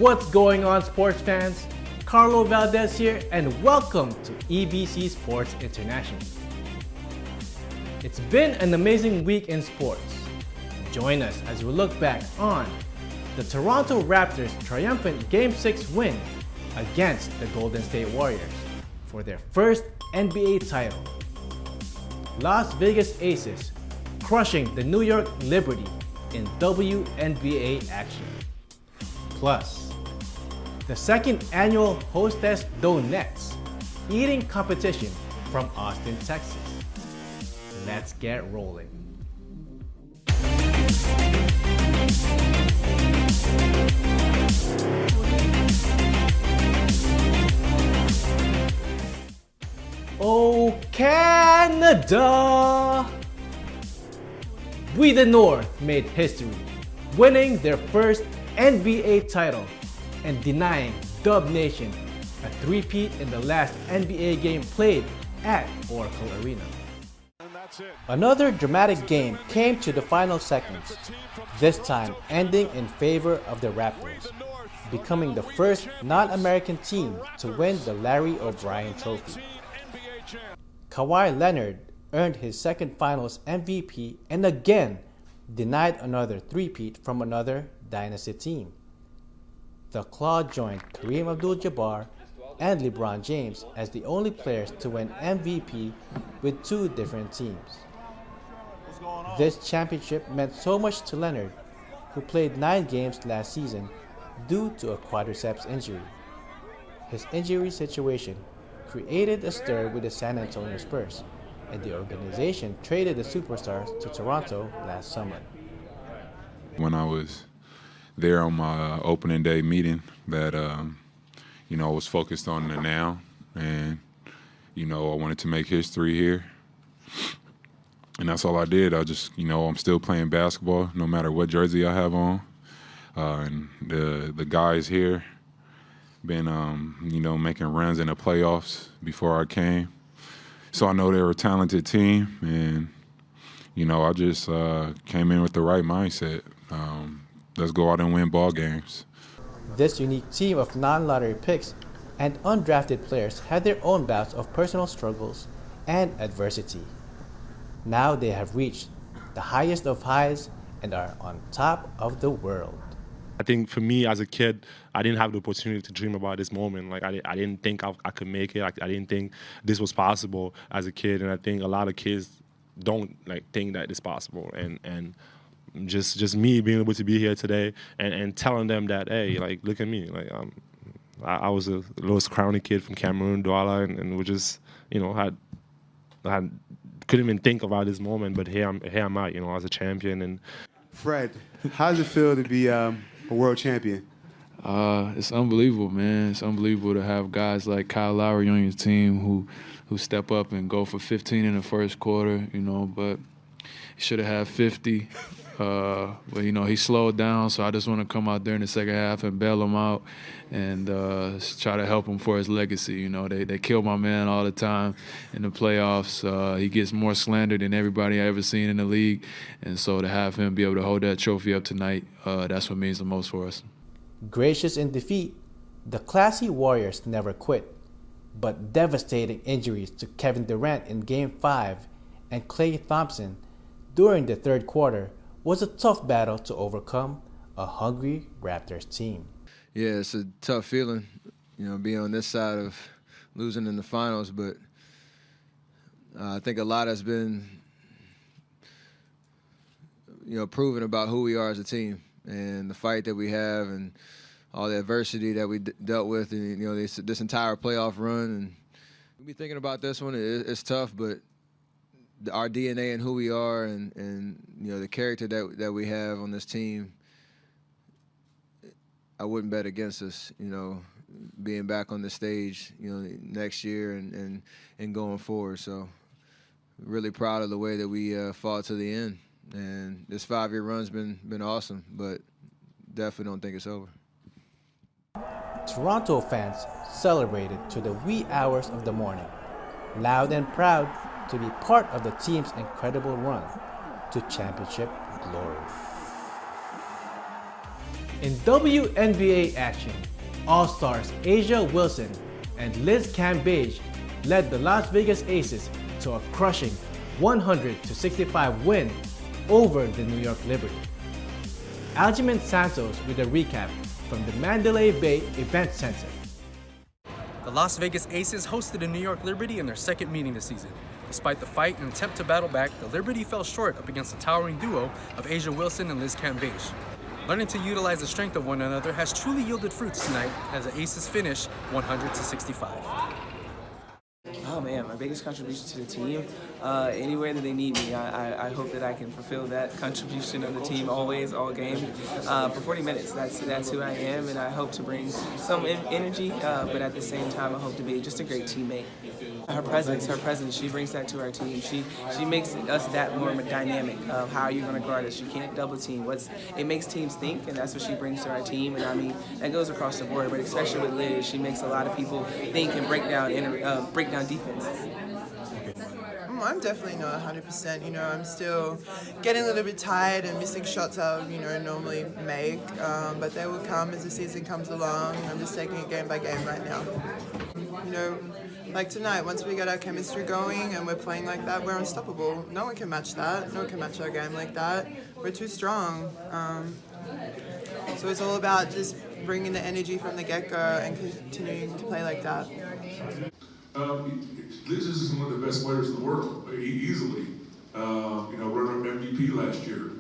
What's going on, sports fans? Carlo Valdez here, and welcome to EBC Sports International. It's been an amazing week in sports. Join us as we look back on the Toronto Raptors' triumphant Game 6 win against the Golden State Warriors for their first NBA title. Las Vegas Aces crushing the New York Liberty in WNBA action. Plus, the second annual HOSTESS DONETTES eating competition from Austin, Texas. Let's get rolling. Oh, Canada! We the North made history, winning their first NBA title and denying Dub Nation a three-peat in the last NBA game played at Oracle Arena. Another dramatic game came to the final seconds, this time ending in favor of the Raptors, becoming the first non-American team to win the Larry O'Brien Trophy. Kawhi Leonard earned his second Finals MVP and again denied another three-peat from another dynasty team. The Claw joined Kareem Abdul-Jabbar and LeBron James as the only players to win MVP with two different teams. This championship meant so much to Leonard, who played 9 games last season due to a quadriceps injury. His injury situation created a stir with the San Antonio Spurs, and the organization traded the superstars to Toronto last summer. When I was there on my opening day meeting, that I was focused on the now, and I wanted to make history here, and that's all I did. I just I'm still playing basketball no matter what jersey I have on, and the guys here been making runs in the playoffs before I came, so I know they're a talented team, and I just came in with the right mindset. Let's go out and win ball games. This unique team of non-lottery picks and undrafted players had their own bouts of personal struggles and adversity. Now they have reached the highest of highs and are on top of the world. I think for me as a kid, I didn't have the opportunity to dream about this moment. Like I didn't think I could make it. I didn't think this was possible as a kid, and I think a lot of kids don't think that it's possible. And just me being able to be here today and telling them that, hey, look at me, I was a lowest crowning kid from Cameroon, Douala, and we just couldn't even think about this moment, but here I'm at, as a champion. And Fred, how does it feel to be a world champion? It's unbelievable, man. It's unbelievable to have guys like Kyle Lowry on your team who step up and go for 15 in the first quarter, but he should have had 50. But he slowed down, so I just want to come out there in the second half and bail him out and try to help him for his legacy. They kill my man all the time in the playoffs. He gets more slander than everybody I ever seen in the league, and so to have him be able to hold that trophy up tonight, that's what means the most for us. Gracious in defeat, the classy Warriors never quit, but devastating injuries to Kevin Durant in Game 5 and Klay Thompson during the third quarter was a tough battle to overcome a hungry Raptors team. Yeah, it's a tough feeling, being on this side of losing in the finals, but I think a lot has been, proven about who we are as a team and the fight that we have and all the adversity that we dealt with, and this entire playoff run. And we be thinking about this one. It's tough, but our DNA and who we are, and the character that we have on this team, I wouldn't bet against us. Being back on the stage, next year and going forward. So, really proud of the way that we fought to the end. And this 5-year run's been awesome, but definitely don't think it's over. Toronto fans celebrated to the wee hours of the morning, loud and proud to be part of the team's incredible run to championship glory. In WNBA action, All-Stars Asia Wilson and Liz Cambage led the Las Vegas Aces to a crushing 100-65 win over the New York Liberty. Aljamain Santos with a recap from the Mandalay Bay Event Center. The Las Vegas Aces hosted the New York Liberty in their second meeting this season. Despite the fight and attempt to battle back, the Liberty fell short up against the towering duo of Asia Wilson and Liz Cambage. Learning to utilize the strength of one another has truly yielded fruits tonight as the Aces finish 100-65. Oh man, my biggest contribution to the team, anywhere that they need me, I hope that I can fulfill that contribution of the team always, all game. For 40 minutes, that's who I am, and I hope to bring some energy, but at the same time, I hope to be just a great teammate. Her presence, she brings that to our team. She makes us that more dynamic of how you're going to guard us. You can't double team. It makes teams think, and that's what she brings to our team. And I mean, that goes across the board, but especially with Liz, she makes a lot of people think and break down defenses. I'm definitely not 100%. You know, I'm still getting a little bit tired and missing shots I would, normally make. But they will come as the season comes along. I'm just taking it game by game right now. You know, like tonight, once we get our chemistry going and we're playing like that, we're unstoppable. No one can match that. No one can match our game like that. We're too strong. So it's all about just bringing the energy from the get-go and continuing to play like that. Liz is one of the best players in the world, easily. Runner-up MVP last year.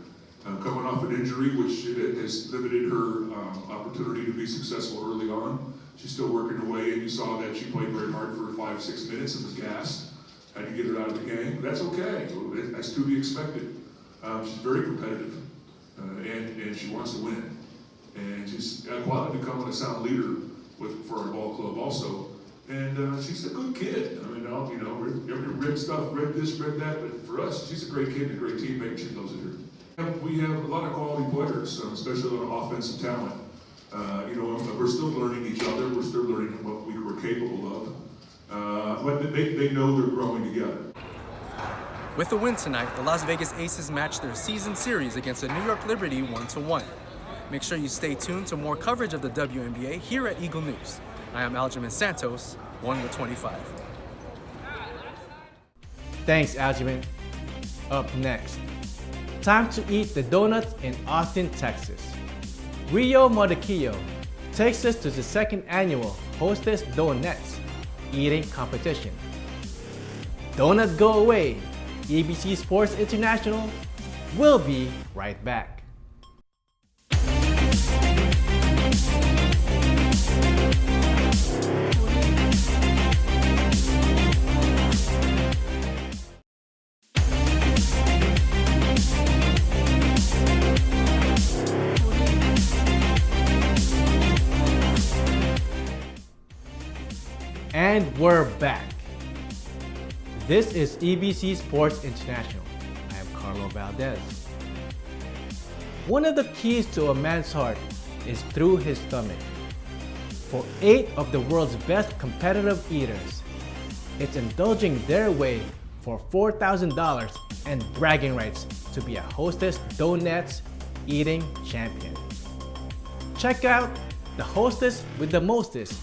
Coming off an injury, which has limited her opportunity to be successful early on. She's still working her way, and you saw that she played very hard for 5-6 minutes and was gassed. Had to get her out of the game. That's okay. That's to be expected. She's very competitive, and she wants to win. And she's quietly becoming a sound leader for our ball club also. And she's a good kid. I mean, read stuff, read this, read that, but for us, she's a great kid and a great teammate. She knows it. We have a lot of quality players, especially a lot of offensive talent. We're still learning each other. We're still learning what we were capable of. But they know they're growing together. With the win tonight, the Las Vegas Aces matched their season series against the New York Liberty 1-1. Make sure you stay tuned to more coverage of the WNBA here at Eagle News. I am Aljamain Santos, 1-25. Thanks, Aljamain. Up next, time to eat the donuts in Austin, Texas. Rio Mordecchio takes us to the second annual HOSTESS DONETTES eating competition. Donuts go away. EBC Sports International will be right back. And we're back. This is EBC Sports International. I am Carlo Valdez. One of the keys to a man's heart is through his stomach. For 8 of the world's best competitive eaters, it's indulging their way for $4,000 and bragging rights to be a HOSTESS DONETTES eating champion. Check out the hostess with the mostest,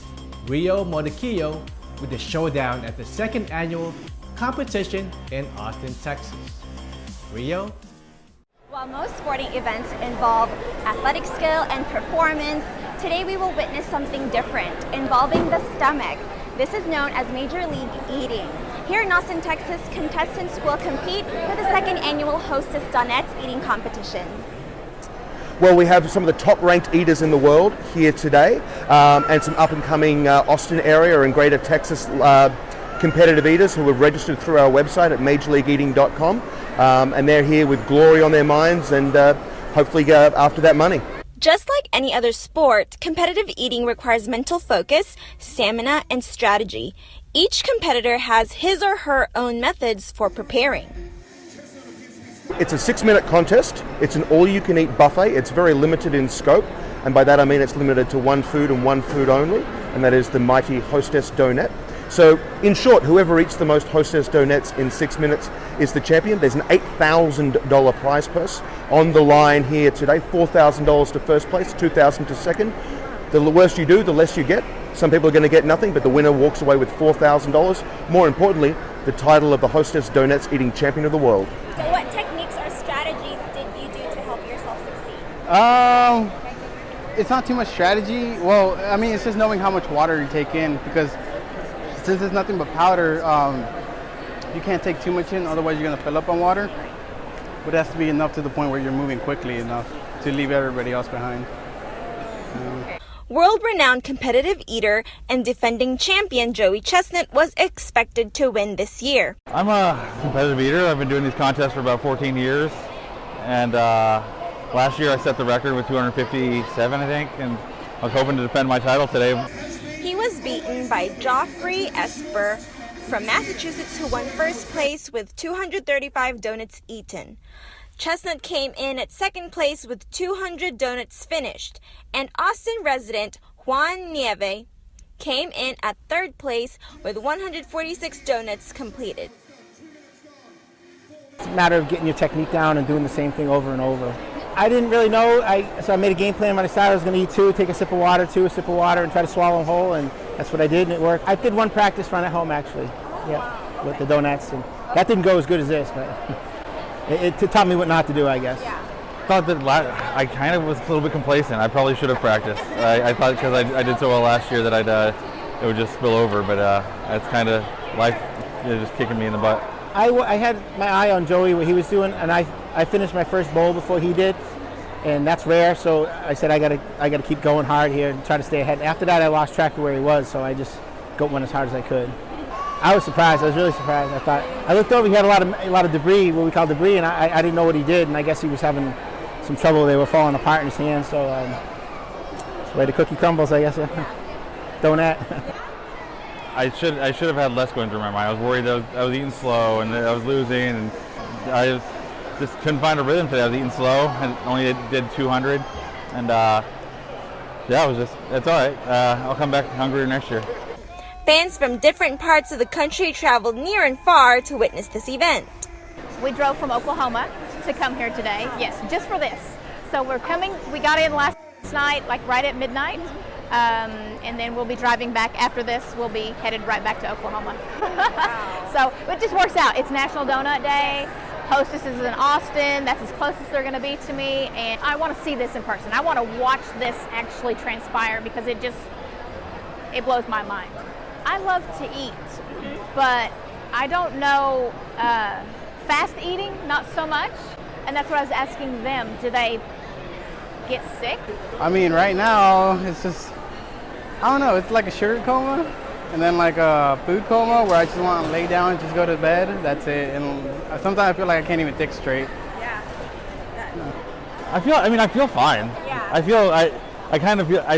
Rio Mordecchio, with the showdown at the second annual competition in Austin, Texas. Rio? While most sporting events involve athletic skill and performance, today we will witness something different involving the stomach. This is known as Major League Eating. Here in Austin, Texas, contestants will compete for the second annual HOSTESS DONETTES eating competition. Well, we have some of the top-ranked eaters in the world here today, and some up-and-coming Austin area and greater Texas competitive eaters who have registered through our website at majorleagueeating.com, and they're here with glory on their minds and hopefully go after that money. Just like any other sport, competitive eating requires mental focus, stamina, and strategy. Each competitor has his or her own methods for preparing. It's a 6-minute contest. It's an all-you-can-eat buffet. It's very limited in scope, and by that I mean it's limited to one food and one food only, and that is the mighty HOSTESS Donette. So, in short, whoever eats the most Hostess donuts in 6 minutes is the champion. There's an $8,000 prize purse on the line here today. $4,000 to first place, $2,000 to second. The worse you do, the less you get. Some people are going to get nothing, but the winner walks away with $4,000. More importantly, the title of the Hostess Donuts Eating Champion of the World. So what techniques or strategies did you do to help yourself succeed? It's not too much strategy. Well, I mean, it's just knowing how much water you take in, because since it's nothing but powder, you can't take too much in, otherwise you're going to fill up on water. But it has to be enough to the point where you're moving quickly enough to leave everybody else behind. World-renowned competitive eater and defending champion Joey CHESTNUT was expected to win this year. I'm a competitive eater. I've been doing these contests for about 14 years. And last year I set the record with 257, I think, and I was hoping to defend my title today. He was beaten by Joffrey Esper from Massachusetts, who won first place with 235 donuts eaten. CHESTNUT came in at second place with 200 donuts finished, and Austin resident Juan Nieve came in at third place with 146 donuts completed. It's a matter of getting your technique down and doing the same thing over and over. I didn't really know, so I made a game plan when I decided I was going to eat two, take a sip of water, and try to swallow them whole, and that's what I did, and it worked. I did one practice run at home, actually, yeah, with the donuts, and that didn't go as good as this, but it taught me what not to do, I guess. I thought that I kind of was a little bit complacent. I probably should have practiced. I thought because I did so well last year that it would just spill over, but that's kind of life just kicking me in the butt. I had my eye on Joey, what he was doing, and I finished my first bowl before he did, and that's rare, so I said I gotta keep going hard here and try to stay ahead. After that, I lost track of where he was, so I just went as hard as I could. I was surprised. I was really surprised. I looked over. He had a lot of debris, what we call debris, and I didn't know what he did. And I guess he was having some trouble. They were falling apart in his hands. So that's the way the cookie crumbles, I guess. Donut. I should have had less going through my mind. I was worried that I was eating slow and that I was losing, and I just couldn't find a rhythm today. I was eating slow and only did 200, and it's all right. I'll come back hungrier next year. Fans from different parts of the country traveled near and far to witness this event. We drove from Oklahoma to come here today, yes, just for this. So we got in last night, like right at midnight, and then we'll be driving back after this. We'll be headed right back to Oklahoma. So it just works out. It's National Donut Day. Hostess is in Austin. That's as close as they're going to be to me, and I want to see this in person. I want to watch this actually transpire because it blows my mind. I love to eat, but I don't know, fast eating, not so much. And that's what I was asking them. Do they get sick? I mean, right now, it's just, I don't know, it's like a sugar coma and then like a food coma where I just want to lay down and just go to bed. That's it. And sometimes I feel like I can't even think straight. Yeah. I feel fine. Yeah. I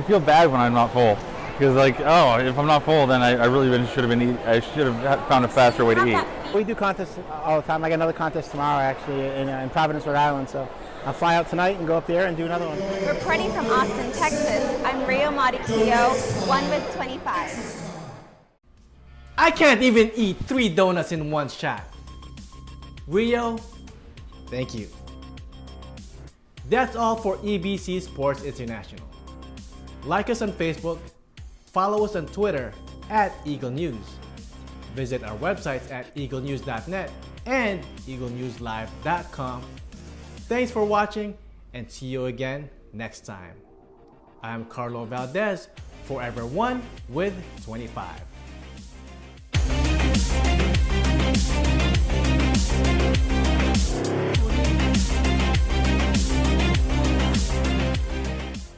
feel bad when I'm not full. Because if I'm not full, then I really should have found a faster way to eat. We do contests all the time. I got another contest tomorrow, actually, in Providence, Rhode Island. So I'll fly out tonight and go up there and do another one. Reporting from Austin, Texas, I'm Rio Modiquillo, 1 with 25. I can't even eat 3 donuts in one shot. Rio, thank you. That's all for EBC Sports International. Like us on Facebook, follow us on Twitter @EagleNews. Visit our websites at eaglenews.net and eaglenewslive.com. Thanks for watching and see you again next time. I'm Carlo Valdez, forever 1 with 25.